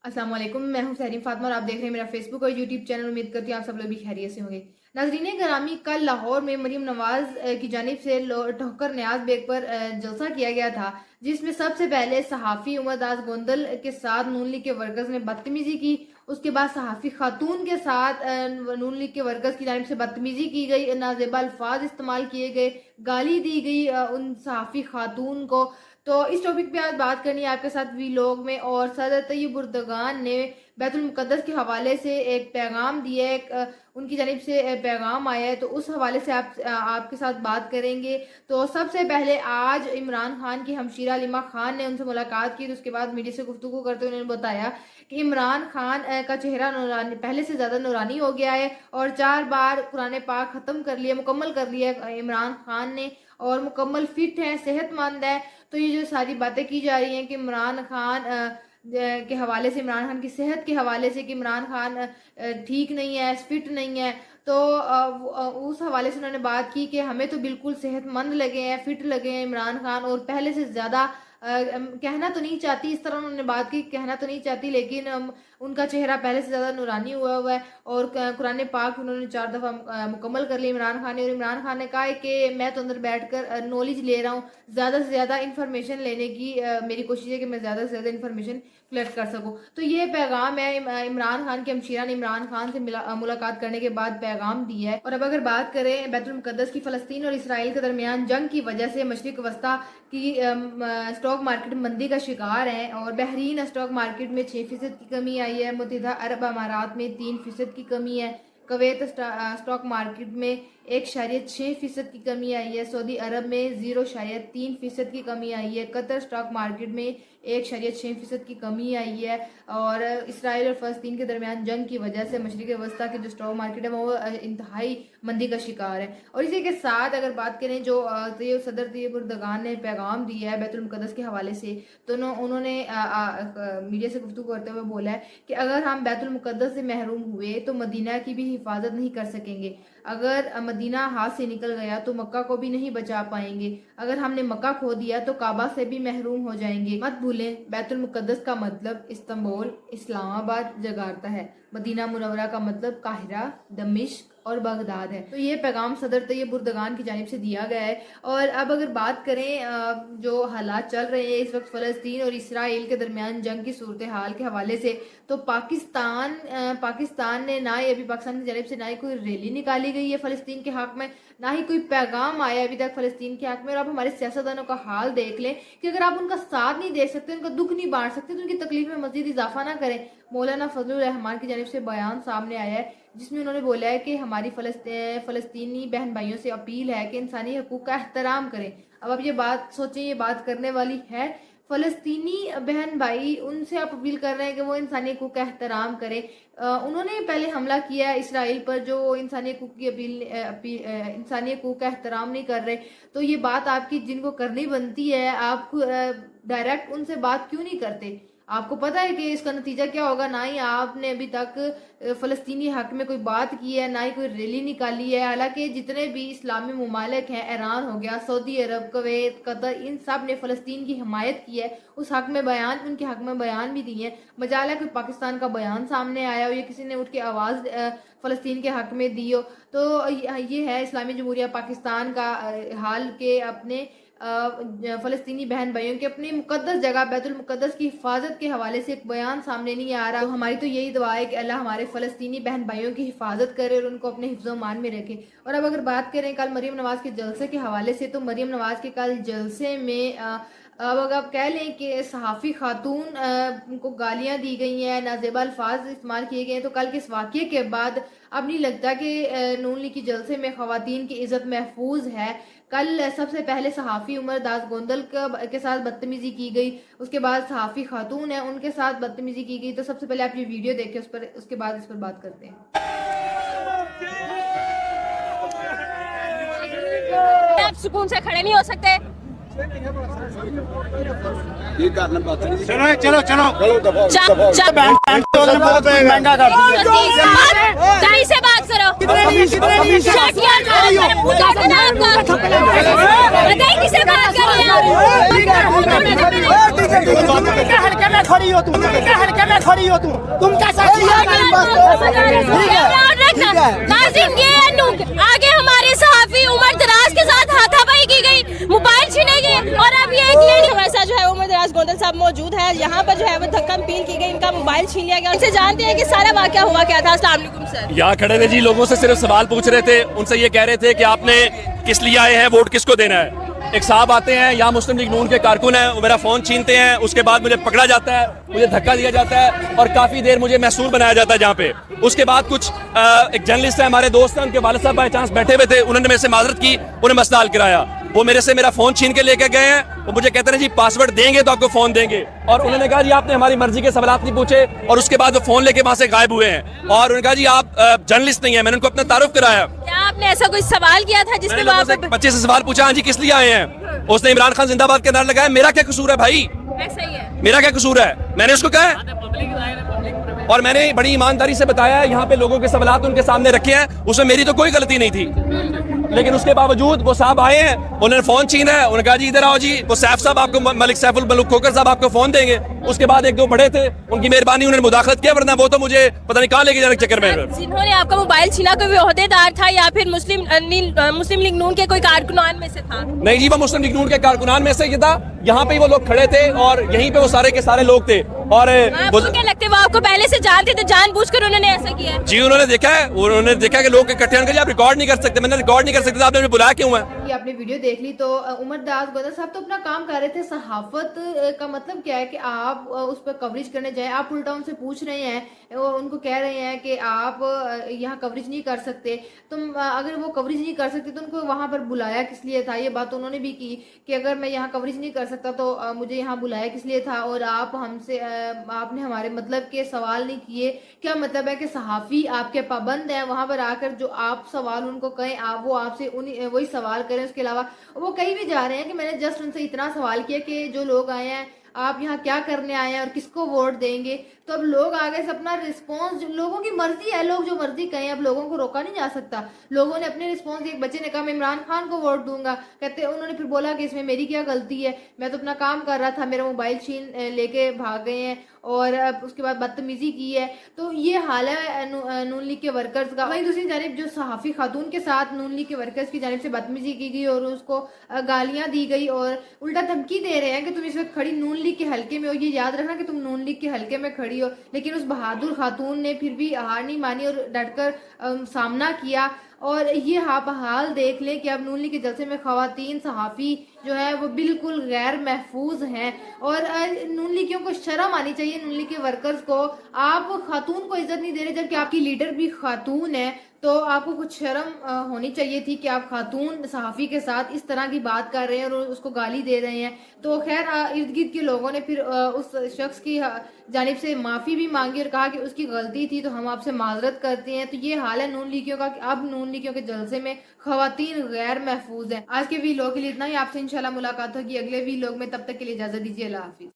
अस्सलाम वालेकुम, मैं हूं सहरीन फातिमा और आप देख रहे हैं मेरा फेसबुक और यूट्यूब चैनल। उम्मीद करती हूँ आप सब लोग भी खैरियत से होंगे। नाजरीन ग्रामी, कल लाहौर में मरीम नवाज की जानिब से ठोकर न्याज बेग पर जलसा किया गया था, जिसमें सबसे पहले सहाफ़ी उमरदास गोंदल के साथ नून लीग के वर्कर्स ने बदतमीजी की। उसके बाद सहाफ़ी खातून के साथ नून लीग के वर्कर्स की जानिब से बदतमीजी की गई, नाजेबा अल्फाज इस्तेमाल किए गए, गाली दी गई उन सहाफ़ी खातून को। तो इस टॉपिक पे आज बात करनी है आपके साथ वीलॉग में। और सदर तैयब उर्दगान ने बैतुल मुक़द्दस के हवाले से एक पैगाम दिया है, उनकी जानिब से पैगाम आया है, तो उस हवाले से आपके साथ बात करेंगे। तो सबसे पहले आज इमरान खान की हमशीरा लिमा खान ने उनसे मुलाकात की, तो उसके बाद मीडिया से गुफ्तगू करते हुए उन्होंने बताया कि इमरान खान का चेहरा नूरानी, पहले से ज़्यादा नूरानी हो गया है और 4 बार कुरान पाक ख़त्म कर लिया, मुकम्मल कर लिया इमरान खान ने, और मुकम्मल फिट है, सेहतमंद है। तो ये जो सारी बातें की जा रही हैं कि इमरान खान के हवाले से, इमरान खान की सेहत के हवाले से कि इमरान खान ठीक नहीं है, फिट नहीं है, तो उस हवाले से उन्होंने बात की कि हमें तो बिल्कुल सेहतमंद लगे हैं, फिट लगे हैं इमरान खान, और पहले से ज़्यादा कहना तो नहीं चाहती, इस तरह उन्होंने बात की, कहना तो नहीं चाहती, लेकिन उनका चेहरा पहले से ज़्यादा नूरानी हुआ हुआ है और कुरान पाक उन्होंने 4 दफ़ा मुकम्मल कर लिया इमरान खान ने। और इमरान खान ने कहा है कि मैं तो अंदर बैठकर नॉलेज ले रहा हूँ, ज़्यादा से ज़्यादा इन्फॉर्मेशन लेने की मेरी कोशिश है कि मैं ज़्यादा से ज़्यादा इन्फॉर्मेशन कलेक्ट कर सकूँ। तो ये पैगाम है इमरान खान की हमशीरा ने इमरान खान से मुलाकात करने के बाद पैगाम दिया है। और अब अगर बात करें बैतुल मुक़द्दस की, फ़लस्तीन और इसराइल के दरमियान जंग की वजह से मशरिक़ वस्ता की स्टॉक मार्केट मंदी का शिकार है और बहरीन स्टॉक मार्केट में 6% की कमी आई है, मुत्तहिदा अरब अमारात में 3% की कमी है, कुवैत स्टॉक मार्केट में 1.6% की कमी आई है, सऊदी अरब में 0.3% की कमी आई है, कतर स्टॉक मार्केट में 1.6% की कमी आई है। और इसराइल और फ़लस्तीन के दरमियान जंग की वजह से मशरिक़ वस्ता की जो स्टॉक मार्केट है वो इंतहाई मंदी का शिकार है। और इसी के साथ अगर बात करें जो सदर तैयब उर्दगान ने पैगाम दिया है बैतुल मुक़द्दस के हवाले से, तो उन्होंने मीडिया से गुफ्तगू करते हुए बोला है कि अगर हम बैतुल मुक़द्दस से महरूम हुए तो मदीना की भी हिफाजत नहीं कर सकेंगे, अगर मदीना हाथ से निकल गया तो मक्का को भी नहीं बचा पाएंगे, अगर हमने मक्का खो दिया तो काबा से भी महरूम हो जाएंगे। मत भूलें, बैतुल मुक़द्दस का मतलब इस्तांबुल, इस्लामाबाद, जगार्ता है, मदीना मुनव्वरा का मतलब काहिरा, दमिश्क और बगदाद है। तो ये पैगाम सदर तैयब उर्दगान की जानिब से दिया गया है। और अब अगर बात करें जो हालात चल रहे हैं इस वक्त फ़लस्तीन और इसराइल के दरमियान जंग की सूरत हाल के हवाले से, तो पाकिस्तान ने ना ही अभी पाकिस्तान की जानिब से ना ही कोई रैली निकाली गई है फ़लस्तीन के हक में, ना ही कोई पैगाम आया अभी तक फ़लस्तीन के हक में। और आप हमारे सियासतदानों का हाल देख लें कि अगर आप उनका साथ नहीं दे सकते, उनका दुख नहीं बांट सकते, तो उनकी तकलीफ में मज़ीद इजाफा ना करें। मौलाना फजलुर रहमान की जानिब से बयान सामने आया है जिसमें उन्होंने बोला है कि हमारी फ़लस्तीनी बहन भाइयों से अपील है कि इंसानी हकूक़ का एहतराम करें। अब आप ये बात सोचें, ये बात करने वाली है फ़लस्तीनी बहन भाई, उनसे आप अपील कर रहे हैं कि वो इंसानी हकूक़ का एहतराम करें। उन्होंने पहले हमला किया है इसराइल पर, जो इंसानी हकूक़ की इंसानी हकूक़ का एहतराम नहीं कर रहे। तो ये बात आपकी जिनको करनी बनती है, आप डायरेक्ट उनसे बात क्यों नहीं करते? आपको पता है कि इसका नतीजा क्या होगा। ना ही आपने अभी तक फ़लस्तीनी हक में कोई बात की है, ना ही कोई रैली निकाली है। हालांकि जितने भी इस्लामी ममालिक हैं, ईरान हो गया, सऊदी अरब, कुवैत, कतर, इन सब ने फ़लस्तीन की हिमायत की है, उस हक में बयान, उनके हक में बयान भी दिए हैं। मजाल है कोई पाकिस्तान का बयान सामने आया हो या किसी ने उठ के आवाज़ फ़लस्तीन के हक में दी हो। तो ये है इस्लामी जमहूरिया पाकिस्तान का हाल के अपने फ़लस्तीनी बहन भाइयों के अपनी मुक़द्दस जगह बैतुल मुक़द्दस की हिफाजत के हवाले से एक बयान सामने नहीं आ रहा। तो हमारी तो यही दुआ है कि अल्लाह हमारे फ़लस्तीनी बहन भाइयों की हिफाजत करे और उनको अपने हिफ्ज़ मान में रखे। और अब अगर बात करें कल मरीम नवाज़ के जलसे के हवाले से, तो मरीम नवाज़ के कल जलसे में अब अगर आप कह लें कि सहाफ़ी खातून को गालियाँ दी गई हैं, नाजेबा अल्फाज इस्तेमाल किए गए हैं, तो कल के इस वाक़े के बाद अब नहीं लगता कि नून लीग की जलसे में ख़वातीन की इज़्ज़त महफूज है। कल सबसे पहले सहाफ़ी उमरदास गोंदल के साथ बदतमीज़ी की गई, उसके बाद सहाफ़ी खातून है उनके साथ बदतमीज़ी की गई। तो सबसे पहले आप ये वीडियो देखें, उसके बाद इस पर बात करते हैं। आप सुकून से खड़े नहीं हो सकते? ये करना बात नहीं। चलो चलो चलो महंगा कर सही से बात करो। किसे बात कर रहे हैं? क्या हल्के में खड़ी हो तुम? क्या हल्के में खड़ी हो तुम क्या साथी नाज़रीन, ये आगे हमारे सहाफी उमर दराज के साथ हाथापाई की गई, मोबाइल छीने गए और अब ये एक लेडी वैसा जो है उमर दराज गोंदल साहब मौजूद है यहाँ पर, जो है वो धक्का पील की गई, इनका मोबाइल छीन लिया गया। उनसे जानते हैं कि सारा वाकया हुआ क्या था। अस्सलाम वालेकुम सर। यहाँ खड़े थे जी, लोगों से सिर्फ सवाल पूछ रहे थे, उनसे ये कह रहे थे कि आपने किस लिए आए हैं, वोट किसको देना है। एक साहब आते हैं, यहाँ मुस्लिम लीग नून के कारकुन हैं, वो मेरा फोन छीनते हैं, उसके बाद मुझे पकड़ा जाता है, मुझे धक्का दिया जाता है और काफी देर मुझे महसूर बनाया जाता है जहाँ पे। उसके बाद कुछ एक जर्नलिस्ट है, हमारे दोस्त हैं, उनके वालिद साहब बाई चांस बैठे हुए थे, उन्होंने मेरे से माजरत की, उन्हें मसला हल कराया। वो मेरे से मेरा फोन छीन के लेके गए हैं, वो मुझे कहते हैं जी पासवर्ड देंगे तो आपको फोन देंगे, और उन्होंने कहा जी आपने हमारी मर्जी के सवालात नहीं पूछे, और उसके बाद वो फोन लेके वहां से गायब हुए हैं। और उन्होंने कहा जी आप जर्नलिस्ट नहीं है। मैंने उनको अपना तारुफ कराया। क्या आपने ऐसा कोई सवाल किया था जिसमें वहाँ पे बच्चे से सवाल पूछा, हाँ जी किस लिए आए हैं, उसने इमरान खान जिंदाबाद के नारा लगाया। मेरा क्या कसूर है भाई, ऐसा ही है? मेरा क्या कसूर है? मैंने उसको कहा और मैंने बड़ी ईमानदारी से बताया है, यहाँ पे लोगों के सवालात उनके सामने रखे हैं, उसमें मेरी तो कोई गलती नहीं थी। लेकिन उसके बावजूद वो साहब आए हैं, उन्होंने फोन छीना है, उन्होंने कहा जी इधर आओ जी, वो सैफ साहब आपको, मलिक सैफुल मलूक खोकर साहब आपको फोन देंगे। उसके बाद एक दो बड़े थे, उनकी मेहरबानी, उन्होंने मुदाखलत किया, वरना वो तो मुझे पता नहीं कहाँ लेके जाने के चक्कर में। जिन्होंने आपका मोबाइल छीना कोई ओहदेदार था या फिर मुस्लिम लीग नून के कोई कारकुनान में से था? नहीं जी, वो मुस्लिम लीग नून के कारकुनान में से ये था। यहाँ पे वो लोग खड़े थे और यहीं पे वो सारे के सारे लोग थे। और आपको क्या लगता है वो आपको पहले से जानते थे, जानबूझकर उन्होंने ऐसा किया? जी उन्होंने देखा कि लोग इकट्ठे होने के लिए आप रिकॉर्ड नहीं कर सकते। मैंने रिकॉर्ड नहीं कर सकते, आपने बुलाया क्यों है? ये आपने वीडियो देख ली तो उमर दराज गोंदल साहब तो अपना काम कर रहे थे। सहाफत का मतलब क्या है कि आप उस पर कवरेज करने जाए, आप उल्टा उनसे पूछ रहे हैं, वो उनको कह रहे हैं कि आप यहाँ कवरेज नहीं कर सकते। तुम अगर वो कवरेज नहीं कर सकते तो उनको वहां पर बुलाया किस लिए था? ये बात उन्होंने भी की कि अगर मैं यहाँ कवरेज नहीं कर सकता तो मुझे यहाँ बुलाया किस लिए था? और आप हमसे आपने हमारे मतलब के सवाल नहीं किए। क्या मतलब है कि सहाफी आपके पाबंद हैं, वहां पर आकर जो आप सवाल उनको कहें, आप वो आपसे वही सवाल करें। उसके अलावा वो कहीं भी जा रहे हैं कि मैंने जस्ट उनसे इतना सवाल किया कि जो लोग आए हैं आप यहाँ क्या करने आए हैं और किसको वोट देंगे। तो अब लोग आगे से अपना रिस्पॉन्स, लोगों की मर्जी है, लोग जो मर्जी कहें, अब लोगों को रोका नहीं जा सकता। लोगों ने अपने रिस्पॉन्स दिए। एक बच्चे ने कहा मैं इमरान खान को वोट दूंगा, कहते उन्होंने फिर बोला कि इसमें मेरी क्या गलती है, मैं तो अपना काम कर रहा था, मेरा मोबाइल छीन लेके भाग गए हैं और उसके बाद बदतमीजी की है। तो ये हाल है नून लीग के वर्कर्स का। वहीं दूसरी जानिब जो सहाफी खातून के साथ नून लीग के वर्कर्स की जानिब से बदतमीजी की गई और उसको गालियां दी गई और उल्टा धमकी दे रहे हैं कि तुम इस वक्त खड़ी नून लीग के हल्के में हो, ये याद रखना कि तुम नून लीग के हल्के में खड़ी हो। लेकिन उस बहादुर खातून ने फिर भी हार नहीं मानी और डटकर सामना किया। और ये आप हाल देख लें कि अब नून लीग के जलसे में खवातीन सहाफी जो है वो बिल्कुल गैर महफूज हैं। और नून लीगियों को शर्म आनी चाहिए, नून लीग के वर्कर्स को। आप खातून को इज्जत नहीं दे रहे जबकि आपकी लीडर भी खातून है, तो आपको कुछ शर्म होनी चाहिए थी कि आप खातून सहाफी के साथ इस तरह की बात कर रहे हैं और उसको गाली दे रहे हैं। तो खैर इर्द गिर्द के लोगों ने फिर उस शख्स की जानिब से माफ़ी भी मांगी और कहा कि उसकी गलती थी तो हम आपसे माजरत करते हैं। तो ये हाल है नून लीगियों का कि अब नून लीगियों के जलसे में खवातीन गैर महफूज हैं। आज के वीलॉग के लिए इतना ही। आपसे इंशाल्लाह मुलाकात होगी अगले वीलॉग में, तब तक के लिए इजाज़त दीजिए। अल्लाह हाफिज़।